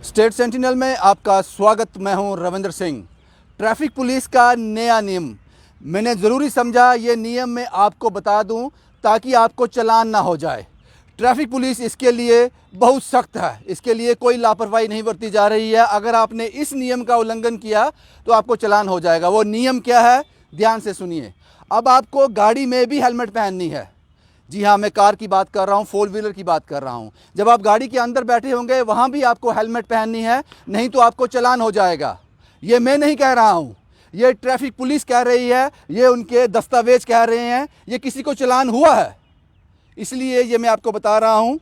State sentinel में आपका स्वागत। मैं हूं रविंद्र सिंह। ट्रैफिक पुलिस का नया नियम मैंने ज़रूरी समझा ये नियम मैं आपको बता दूं ताकि आपको चालान ना हो जाए। ट्रैफिक पुलिस इसके लिए बहुत सख्त है, इसके लिए कोई लापरवाही नहीं बरती जा रही है। अगर आपने इस नियम का उल्लंघन किया तो आपको चालान हो जाएगा। वो नियम क्या है, ध्यान से सुनिए। अब आपको गाड़ी में भी हेलमेट पहननी है। जी हाँ, मैं कार की बात कर रहा हूँ, फोर व्हीलर की बात कर रहा हूँ। जब आप गाड़ी के अंदर बैठे होंगे वहाँ भी आपको हेलमेट पहननी है, नहीं तो आपको चालान हो जाएगा। ये मैं नहीं कह रहा हूँ, ये ट्रैफिक पुलिस कह रही है, ये उनके दस्तावेज कह रहे हैं, ये किसी को चालान हुआ है इसलिए ये मैं आपको बता रहा हूँ।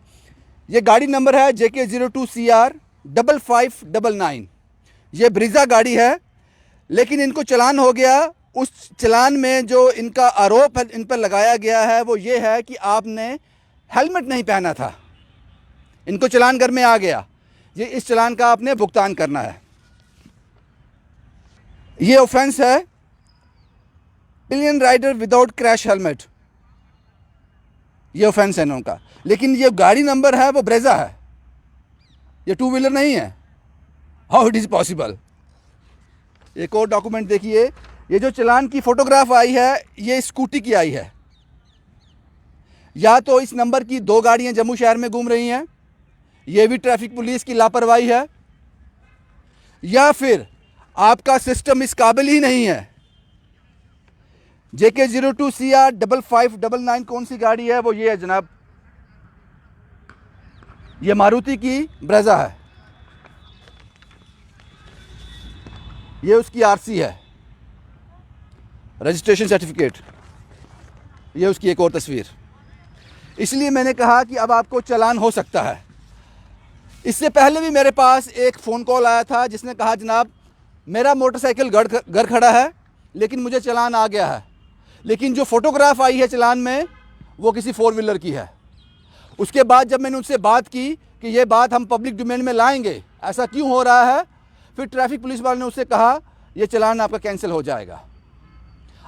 ये गाड़ी नंबर है JK02CR 5599। ये ब्रीजा गाड़ी है, लेकिन इनको चालान हो गया। उस चालान में जो इनका आरोप है इन पर लगाया गया है वो ये है कि आपने हेलमेट नहीं पहना था। इनको चालान घर में आ गया, ये इस चालान का आपने भुगतान करना है। ये ऑफेंस है pillion rider without crash helmet, ये ऑफेंस है उनका। लेकिन ये गाड़ी नंबर है वो ब्रेजा है, ये टू व्हीलर नहीं है। How it is possible. एक और डॉक्यूमेंट देखिए, ये जो चालान की फोटोग्राफ आई है ये स्कूटी की आई है। या तो इस नंबर की दो गाड़ियां जम्मू शहर में घूम रही हैं, ये भी ट्रैफिक पुलिस की लापरवाही है, या फिर आपका सिस्टम इस काबिल ही नहीं है। JK02CR 5599 कौन सी गाड़ी है? वो ये है जनाब, ये मारुति की ब्रेजा है, ये उसकी RC है, रजिस्ट्रेशन सर्टिफिकेट, ये उसकी एक और तस्वीर। इसलिए मैंने कहा कि अब आपको चालान हो सकता है। इससे पहले भी मेरे पास एक फ़ोन कॉल आया था जिसने कहा जनाब मेरा मोटरसाइकिल घर खड़ा है लेकिन मुझे चालान आ गया है, लेकिन जो फ़ोटोग्राफ आई है चालान में वो किसी फोर व्हीलर की है। उसके बाद जब मैंने उनसे बात की कि ये बात हम पब्लिक डोमेन में लाएंगे, ऐसा क्यों हो रहा है, फिर ट्रैफिक पुलिस वाले ने उससे कहा ये चालान आपका कैंसिल हो जाएगा।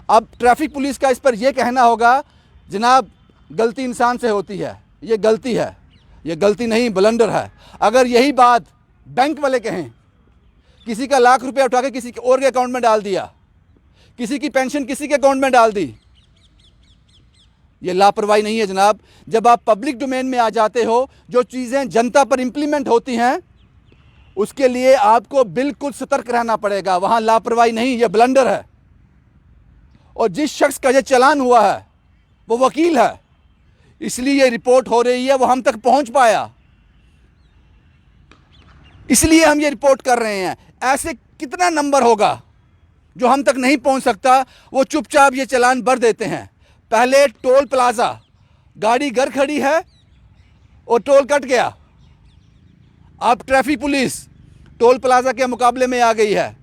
अब ट्रैफिक पुलिस का इस पर यह कहना होगा जनाब गलती इंसान से होती है, ये गलती है, ये गलती नहीं ब्लंडर है। अगर यही बात बैंक वाले कहें, किसी का लाख रुपया उठा के किसी के और के अकाउंट में डाल दिया, किसी की पेंशन किसी के अकाउंट में डाल दी, ये लापरवाही नहीं है जनाब। जब आप पब्लिक डोमेन में आ जाते हो, जो चीज़ें जनता पर इंप्लीमेंट होती हैं उसके लिए आपको बिल्कुल सतर्क रहना पड़ेगा। वहाँ लापरवाही नहीं, ये ब्लंडर है। और जिस शख्स का ये चालान हुआ है वो वकील है, इसलिए ये रिपोर्ट हो रही है, वो हम तक पहुंच पाया, इसलिए हम ये रिपोर्ट कर रहे हैं। ऐसे कितना नंबर होगा जो हम तक नहीं पहुंच सकता, वो चुपचाप ये चालान भर देते हैं। पहले टोल प्लाजा, गाड़ी घर खड़ी है और टोल कट गया, अब ट्रैफिक पुलिस टोल प्लाजा के मुकाबले में आ गई है।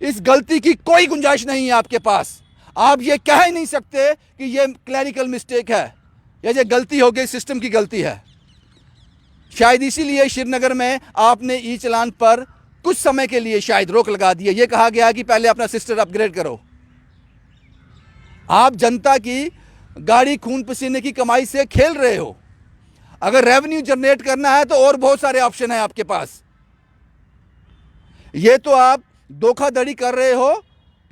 इस गलती की कोई गुंजाइश नहीं है आपके पास। आप ये कह ही नहीं सकते कि ये क्लैरिकल मिस्टेक है या ये गलती हो गई, सिस्टम की गलती है। शायद इसीलिए श्रीनगर में आपने ई चालान पर कुछ समय के लिए शायद रोक लगा दी है। ये कहा गया कि पहले अपना सिस्टम अपग्रेड करो। आप जनता की गाड़ी खून पसीने की कमाई से खेल रहे हो। अगर रेवेन्यू जनरेट करना है तो और बहुत सारे ऑप्शन है आपके पास। ये तो आप धोखाधड़ी कर रहे हो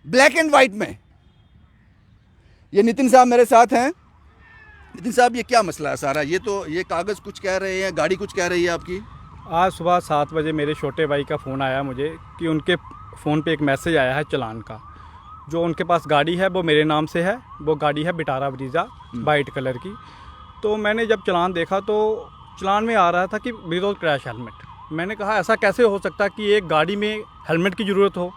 ब्लैक एंड व्हाइट में। ये नितिन साहब मेरे साथ हैं। नितिन साहब, ये क्या मसला है सारा? ये तो ये कागज़ कुछ कह रहे हैं, गाड़ी कुछ कह रही है आपकी। आज सुबह 7 बजे मेरे छोटे भाई का फ़ोन आया मुझे कि उनके फ़ोन पे एक मैसेज आया है चालान का। जो उनके पास गाड़ी है वो मेरे नाम से है, वो गाड़ी है विटारा ब्रीजा वाइट कलर की। तो मैंने जब चालान देखा तो चालान में आ रहा था कि विदाउट क्रैश हेलमेट। मैंने कहा ऐसा कैसे हो सकता कि एक गाड़ी में हेलमेट की ज़रूरत हो।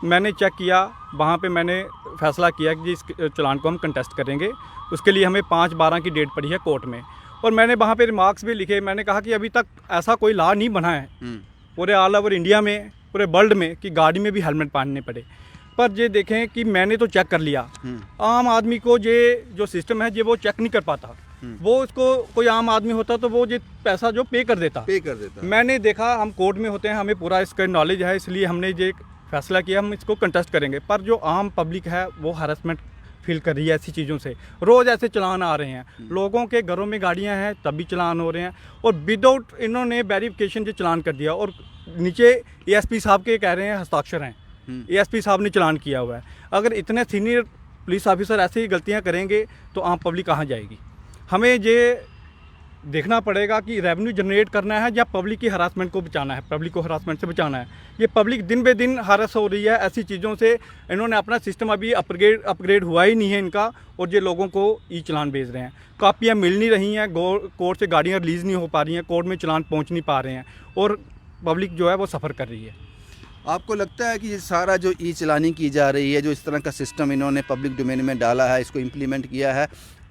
मैंने चेक किया, वहाँ पे मैंने फ़ैसला किया कि इस चालान को हम कंटेस्ट करेंगे। उसके लिए हमें 5/12 की डेट पड़ी है कोर्ट में, और मैंने वहाँ पे रिमार्क्स भी लिखे। मैंने कहा कि अभी तक ऐसा कोई लॉ नहीं बना है पूरे ऑल ओवर इंडिया में, पूरे वर्ल्ड में, कि गाड़ी में भी हेलमेट पहनने पड़े। पर ये देखें कि मैंने तो चेक कर लिया, आम आदमी को ये जो सिस्टम है ये वो चेक नहीं कर पाता। वो उसको कोई आम आदमी होता तो वो ये पैसा जो पे कर देता। मैंने देखा, हम कोर्ट में होते हैं, हमें पूरा इसका नॉलेज है, इसलिए हमने ये फैसला किया हम इसको कंटेस्ट करेंगे। पर जो आम पब्लिक है वो हरासमेंट फील कर रही है ऐसी चीज़ों से। रोज़ ऐसे चलान आ रहे हैं, लोगों के घरों में गाड़ियां हैं तब भी चलान हो रहे हैं, और विदाउट इन्होंने वेरिफिकेशन जो चलान कर दिया, और नीचे एएसपी साहब के कह रहे हैं हस्ताक्षर हैं, एएसपी साहब ने चलान किया हुआ है। अगर इतने सीनियर पुलिस ऑफिसर ऐसे ही गलतियाँ करेंगे तो आम पब्लिक कहाँ जाएगी? हमें ये देखना पड़ेगा कि रेवेन्यू जनरेट करना है या पब्लिक की हरासमेंट को बचाना है, पब्लिक को हरासमेंट से बचाना है। ये पब्लिक दिन बे दिन हरास हो रही है ऐसी चीज़ों से। इन्होंने अपना सिस्टम अभी अपग्रेड हुआ ही नहीं है इनका, और ये लोगों को ई चलान भेज रहे हैं। कापियाँ मिल नहीं रही हैं, कोर्ट से गाड़ियाँ रिलीज़ नहीं हो पा रही हैं, कोर्ट में चलान पहुँच नहीं पा रहे हैं, और पब्लिक जो है वो सफ़र कर रही है। आपको लगता है कि ये सारा जो ई चलानी की जा रही है, जो इस तरह का सिस्टम इन्होंने पब्लिक डोमेन में डाला है, इसको इम्प्लीमेंट किया है,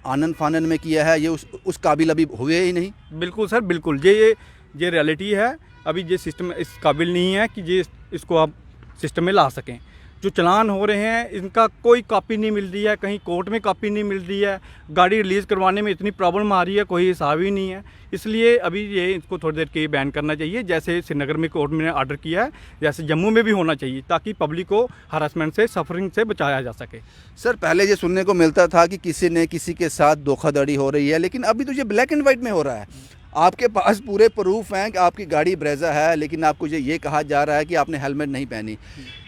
आनन फानन में किया है, ये उस काबिल अभी हुए ही नहीं? बिल्कुल सर, बिल्कुल। ये रियलिटी है। अभी ये सिस्टम इस काबिल नहीं है कि ये इसको आप सिस्टम में ला सकें। जो चलान हो रहे हैं इनका कोई कॉपी नहीं मिल रही है, कहीं कोर्ट में कॉपी नहीं मिल रही है, गाड़ी रिलीज़ करवाने में इतनी प्रॉब्लम आ रही है, कोई हिसाब ही नहीं है। इसलिए अभी ये इसको थोड़ी देर के लिए बैन करना चाहिए, जैसे श्रीनगर में कोर्ट में ऑर्डर किया है, जैसे जम्मू में भी होना चाहिए, ताकि पब्लिक को हरासमेंट से, सफरिंग से बचाया जा सके। सर, पहले ये सुनने को मिलता था कि किसी ने किसी के साथ धोखाधड़ी हो रही है, लेकिन अभी तो ये ब्लैक एंड वाइट में हो रहा है। आपके पास पूरे प्रूफ हैं कि आपकी गाड़ी ब्रेजा है, लेकिन आपको ये कहा जा रहा है कि आपने हेलमेट नहीं पहनी।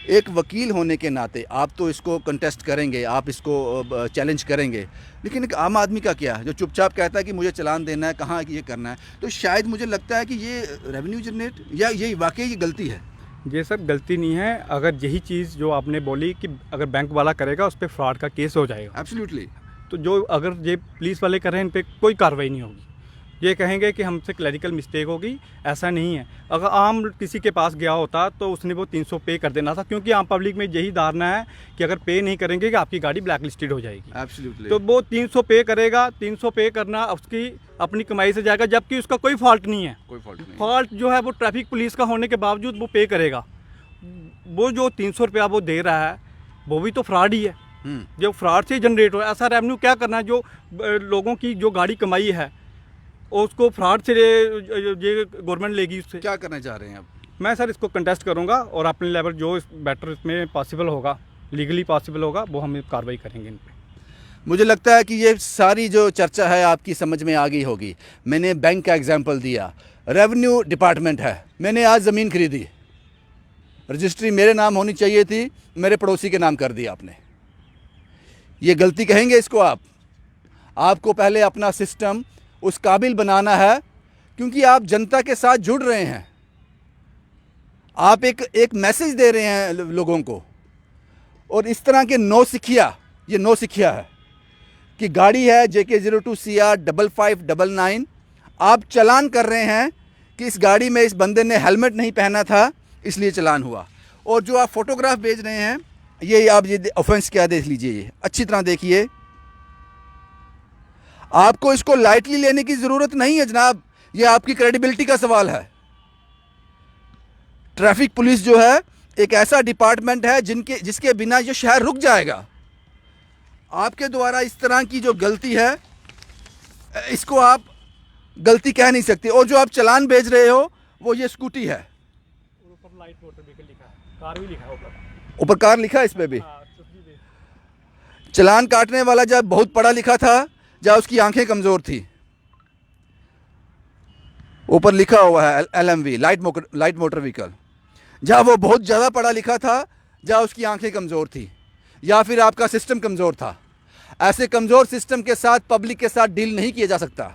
एक वकील होने के नाते आप तो इसको कंटेस्ट करेंगे, आप इसको चैलेंज करेंगे, लेकिन एक आम आदमी का क्या, जो चुपचाप कहता है कि मुझे चालान देना है, कहाँ ये करना है, तो शायद मुझे लगता है कि ये रेवेन्यू जनरेट या ये वाकई ये गलती है। ये सब गलती नहीं है। अगर यही चीज़ जो आपने बोली कि अगर बैंक वाला करेगा उस पर फ्रॉड का केस हो जाएगा, एब्सोल्युटली। तो जो अगर ये पुलिस वाले कर रहे हैं इन पर कोई कार्रवाई नहीं होगी। ये कहेंगे कि हमसे क्लैरिकल मिस्टेक होगी, ऐसा नहीं है। अगर आम किसी के पास गया होता तो उसने वो 300 पे कर देना था, क्योंकि आम पब्लिक में यही धारणा है कि अगर पे नहीं करेंगे कि आपकी गाड़ी ब्लैक लिस्टेड हो जाएगी। एब्सोल्युटली। तो वो 300 पे करेगा, 300 पे करना उसकी अपनी कमाई से जाएगा, जबकि उसका कोई फॉल्ट नहीं है। कोई फॉल्ट नहीं। फॉल्ट जो है वो ट्रैफिक पुलिस का होने के बावजूद वो पे करेगा। वो जो 300 रुपया वो दे रहा है वो भी तो फ्रॉड ही है, जो फ्रॉड से जनरेट हो। ऐसा रेवेन्यू क्या करना है जो लोगों की जो गाड़ी कमाई है उसको फ्रॉड से ये गवर्नमेंट लेगी। उससे क्या करना चाह रहे हैं आप? मैं सर इसको कंटेस्ट करूंगा, और अपने लेवल जो बेटर इसमें पॉसिबल होगा, लीगली पॉसिबल होगा, वो हम कार्रवाई करेंगे इन पे। मुझे लगता है कि ये सारी जो चर्चा है आपकी समझ में आ गई होगी। मैंने बैंक का एग्जांपल दिया, रेवेन्यू डिपार्टमेंट है, मैंने आज ज़मीन खरीदी, रजिस्ट्री मेरे नाम होनी चाहिए थी, मेरे पड़ोसी के नाम कर दिया आपने। ये गलती कहेंगे इसको आप? आपको पहले अपना सिस्टम उस काबिल बनाना है, क्योंकि आप जनता के साथ जुड़ रहे हैं, आप एक मैसेज दे रहे हैं लोगों को। और इस तरह के नौसिखिया, ये नौसिखिया है कि गाड़ी है JK02 CR 5599, आप चालान कर रहे हैं कि इस गाड़ी में इस बंदे ने हेलमेट नहीं पहना था इसलिए चालान हुआ। और जो आप फोटोग्राफ भेज रहे हैं, ये आप ये ऑफेंस क्या, देख लीजिए, ये अच्छी तरह देखिए। आपको इसको लाइटली लेने की ज़रूरत नहीं है जनाब, ये आपकी क्रेडिबिलिटी का सवाल है। ट्रैफिक पुलिस जो है एक ऐसा डिपार्टमेंट है जिसके बिना ये शहर रुक जाएगा। आपके द्वारा इस तरह की जो गलती है, इसको आप गलती कह नहीं सकते। और जो आप चालान भेज रहे हो वो ये स्कूटी है, ऊपर लाइट मोटर व्हीकल लिखा है, कार भी लिखा है ऊपर कार लिखा है इस पे भी। चालान काटने वाला जब बहुत पढ़ा लिखा था, जब उसकी आंखें कमज़ोर थी, ऊपर लिखा हुआ है LMV, लाइट मोटर व्हीकल। जब वो बहुत ज़्यादा पढ़ा लिखा था, जब उसकी आंखें कमज़ोर थी, या फिर आपका सिस्टम कमज़ोर था। ऐसे कमज़ोर सिस्टम के साथ पब्लिक के साथ डील नहीं किया जा सकता।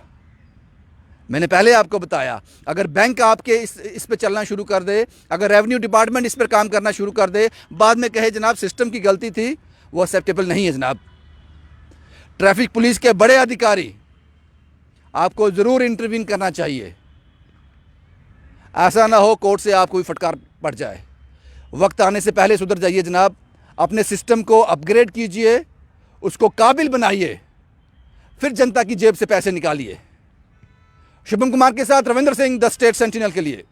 मैंने पहले आपको बताया, अगर बैंक आपके इस पे चलना शुरू कर दे, अगर रेवेन्यू डिपार्टमेंट इस पर काम करना शुरू कर दे, बाद में कहे जनाब सिस्टम की गलती थी, वो एक्सेप्टेबल नहीं है जनाब। ट्रैफिक पुलिस के बड़े अधिकारी, आपको ज़रूर इंटरवीन करना चाहिए। ऐसा ना हो कोर्ट से आपको भी फटकार पड़ जाए। वक्त आने से पहले सुधर जाइए जनाब, अपने सिस्टम को अपग्रेड कीजिए, उसको काबिल बनाइए, फिर जनता की जेब से पैसे निकालिए। शुभम कुमार के साथ Ravindra Singh, the state sentinel के लिए।